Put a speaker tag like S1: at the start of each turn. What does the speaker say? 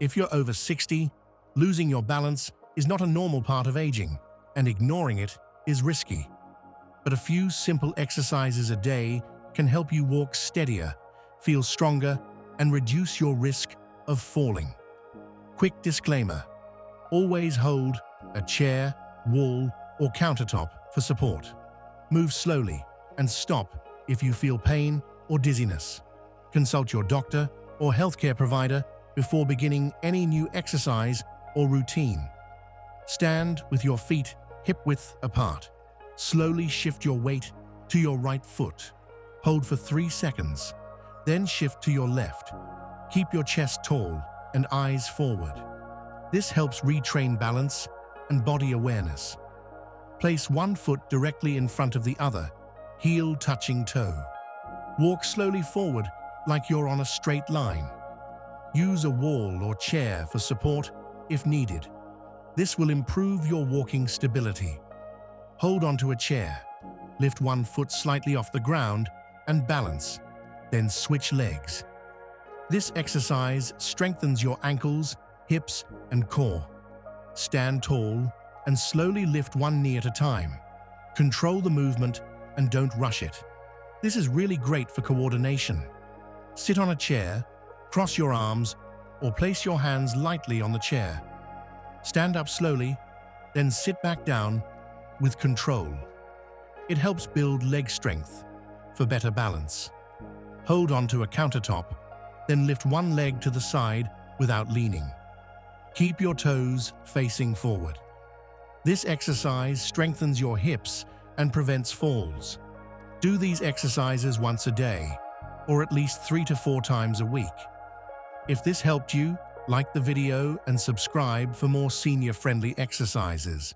S1: If you're over 60, losing your balance is not a normal part of aging, and ignoring it is risky. But a few simple exercises a day can help you walk steadier, feel stronger, and reduce your risk of falling. Quick disclaimer: always hold a chair, wall, or countertop for support. Move slowly and stop if you feel pain or dizziness. Consult your doctor or healthcare provider before beginning any new exercise or routine. Stand with your feet hip-width apart. Slowly shift your weight to your right foot. Hold for 3 seconds, then shift to your left. Keep your chest tall and eyes forward. This helps retrain balance and body awareness. Place one foot directly in front of the other, heel touching toe. Walk slowly forward like you're on a straight line. Use a wall or chair for support if needed. This will improve your walking stability. Hold onto a chair, lift one foot slightly off the ground and balance, then switch legs. This exercise strengthens your ankles, hips, and core. Stand tall and slowly lift one knee at a time. Control the movement and don't rush it. This is really great for coordination. Sit on a chair, cross your arms, or place your hands lightly on the chair. Stand up slowly, then sit back down with control. It helps build leg strength for better balance. Hold onto a countertop, then lift one leg to the side without leaning. Keep your toes facing forward. This exercise strengthens your hips and prevents falls. Do these exercises once a day, or at least 3 to 4 times a week. If this helped you, like the video and subscribe for more senior-friendly exercises.